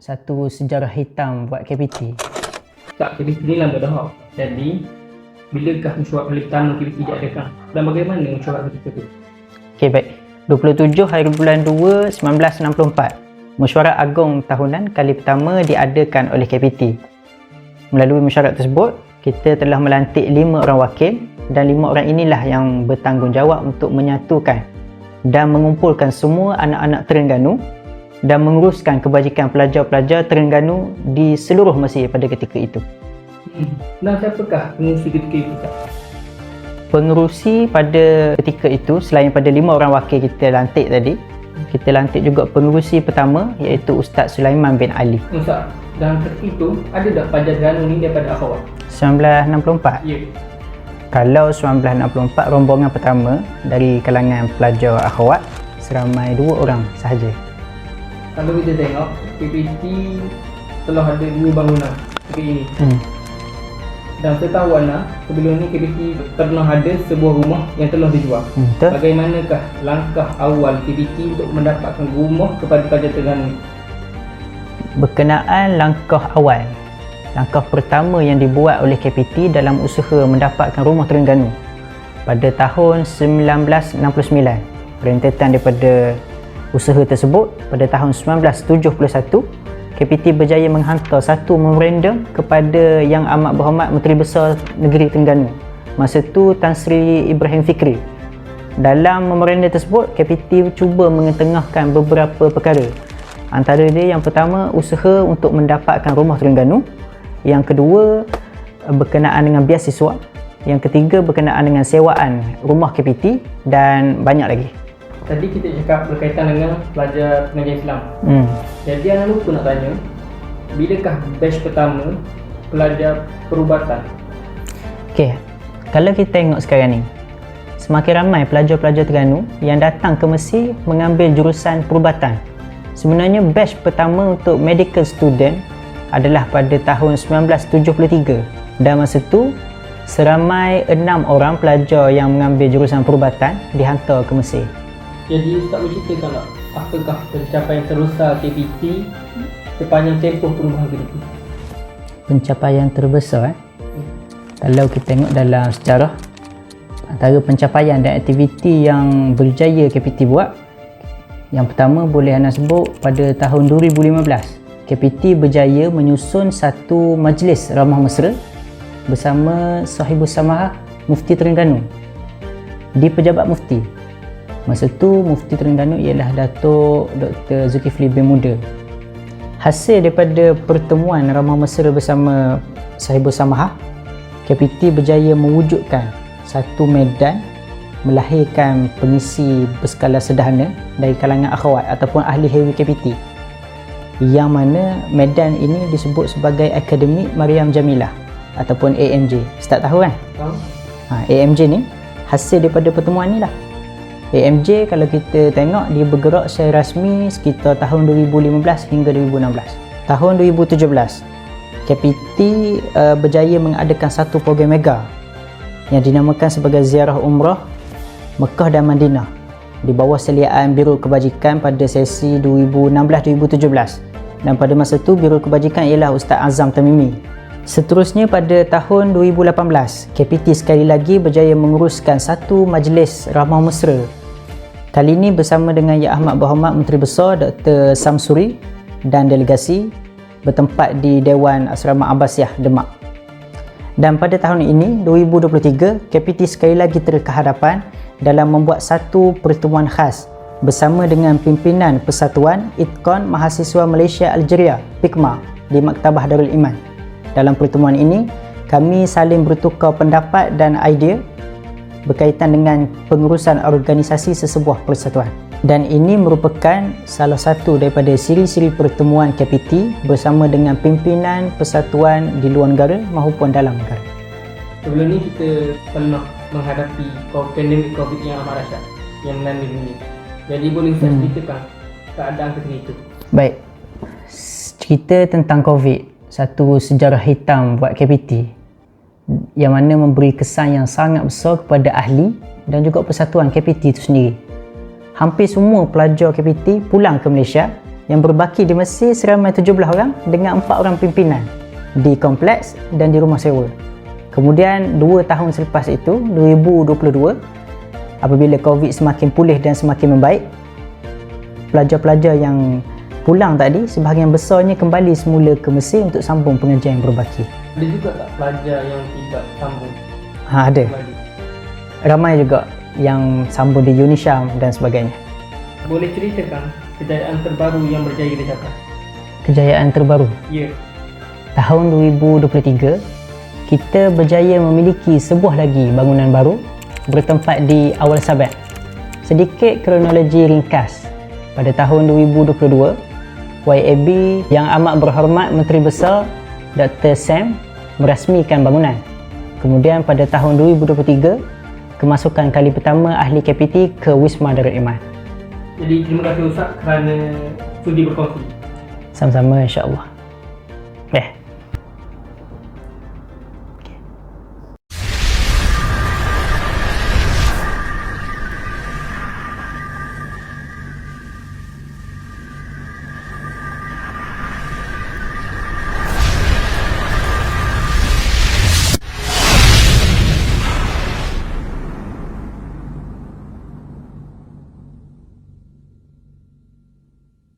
satu sejarah hitam buat KPT. Tak, KPT ni lambat dah. Jadi, bilakah mesyuarat kali pertama KPT diadakan? Dan bagaimana mesyuarat ketika itu? Okey, baik. 27 hari bulan 2 1964, mesyuarat agung tahunan kali pertama diadakan oleh KPT. Melalui mesyuarat tersebut, kita telah melantik 5 orang wakil dan 5 orang inilah yang bertanggungjawab untuk menyatukan dan mengumpulkan semua anak-anak Terengganu dan menguruskan kebajikan pelajar-pelajar Terengganu di seluruh Mesir pada ketika itu. Dan siapakah pengurusi ketika itu? Pengerusi pada ketika itu, selain pada 5 orang wakil kita lantik tadi, kita lantik juga pengerusi pertama iaitu Ustaz Sulaiman bin Ali. Ustaz, dalam ketika itu ada tak pelajar Terengganu ni daripada akhwat? 1964. Ya. Kalau 1964, rombongan pertama dari kalangan pelajar akhwat seramai 2 orang sahaja. Kalau kita tengok, KPT telah ada 2 bangunan seperti ini. Dan setahu Ana, sebelum ni KPT pernah ada sebuah rumah yang telah dijual. Betul? Bagaimanakah langkah awal KPT untuk mendapatkan rumah kepada pelajar Terengganu? Berkenaan langkah awal, langkah pertama yang dibuat oleh KPT dalam usaha mendapatkan rumah Terengganu pada tahun 1969. Rentetan daripada usaha tersebut, pada tahun 1971, KPT berjaya menghantar satu memorandum kepada Yang Amat Berhormat Menteri Besar Negeri Terengganu masa itu, Tan Sri Ibrahim Fikri. Dalam memorandum tersebut, KPT cuba mengetengahkan beberapa perkara. Antara dia, yang pertama, usaha untuk mendapatkan rumah Terengganu. Yang kedua, berkenaan dengan beasiswa. Yang ketiga, berkenaan dengan sewaan rumah KPT, dan banyak lagi. Tadi kita cakap berkaitan dengan pelajar pengajian Islam. Jadi Ana lupa nak tanya, bilakah batch pertama pelajar perubatan? Okey, kalau kita tengok sekarang ni, semakin ramai pelajar-pelajar Terengganu yang datang ke Mesir mengambil jurusan perubatan. Sebenarnya batch pertama untuk medical student adalah pada tahun 1973, dan masa itu seramai 6 orang pelajar yang mengambil jurusan perubatan dihantar ke Mesir. Jadi Ustaz berceritakan tak, apakah pencapaian terbesar KPT sepanjang tempoh perubahan KPT? Pencapaian terbesar kalau kita tengok dalam sejarah, antara pencapaian dan aktiviti yang berjaya KPT buat, yang pertama boleh anda sebut pada tahun 2015, KPT berjaya menyusun satu majlis ramah mesra bersama Sahibus Samahah Mufti Terengganu di Pejabat Mufti. Masa tu Mufti Terengganu ialah Datuk Dr. Zulkifli bin Muda. Hasil daripada pertemuan ramah mesra bersama Sahibus Samahah, KPT berjaya mewujudkan satu medan melahirkan pengisi berskala sederhana dari kalangan akhwat ataupun ahli hewi KPT, yang mana medan ini disebut sebagai Akademik Mariam Jamilah ataupun AMJ. Ustaz tahu kan? Tahu. AMJ ni hasil daripada pertemuan ni lah. AMJ kalau kita tengok, dia bergerak secara rasmi sekitar tahun 2015 hingga 2016. Tahun 2017, KPT berjaya mengadakan satu program mega yang dinamakan sebagai Ziarah Umrah Mekah dan Madinah di bawah seliaan Biro Kebajikan pada sesi 2016-2017, dan pada masa itu Biro Kebajikan ialah Ustaz Azam Tamimi. Seterusnya pada tahun 2018, KPT sekali lagi berjaya menguruskan satu majlis ramah mesra, kali ini bersama dengan Yang Amat Berhormat Menteri Besar Dr. Samsuri dan delegasi, bertempat di Dewan Asrama Abbasiyah Demak. Dan pada tahun ini 2023, KPT sekali lagi terkehadapan dalam membuat satu pertemuan khas bersama dengan pimpinan Persatuan Itqan Mahasiswa Malaysia Algeria (PIKMA) di Maktabah Darul Iman. Dalam pertemuan ini, kami saling bertukar pendapat dan idea berkaitan dengan pengurusan organisasi sesebuah persatuan. Dan ini merupakan salah satu daripada siri-siri pertemuan KPT bersama dengan pimpinan persatuan di luar negara maupun dalam negara. Sebelum ni kita pernah menghadapi pandemik COVID yang amat dahsyat yang melanda dunia. Jadi boleh Ustaz ceritakan keadaan ketika itu? Baik, cerita tentang COVID, satu sejarah hitam buat KPT yang mana memberi kesan yang sangat besar kepada ahli dan juga persatuan KPT itu sendiri. Hampir semua pelajar KPT pulang ke Malaysia yang berbaki di Mesir seramai 17 orang dengan 4 orang pimpinan di kompleks dan di rumah sewa. Kemudian 2 tahun selepas itu, 2022, apabila COVID semakin pulih dan semakin membaik, pelajar-pelajar yang pulang tadi sebahagian besarnya kembali semula ke Mesir untuk sambung pengajian yang berbaki. Ada juga tak pelajar yang tidak sambung Ada. kembali? Ramai juga yang sambung di Unisham dan sebagainya. Boleh ceritakan kejayaan terbaru yang berjaya dicapai? Kejayaan terbaru. Ya. Tahun 2023, kita berjaya memiliki sebuah lagi bangunan baru bertempat di Awal Sabah. Sedikit kronologi ringkas. Pada tahun 2022, YAB yang amat berhormat Menteri Besar Dr. Sam merasmikan bangunan. Kemudian pada tahun 2023, kemasukan kali pertama ahli KPT ke Wisma Darul Iman. Jadi terima kasih Ustaz kerana sudi berkongsi. Sama-sama, insya-Allah.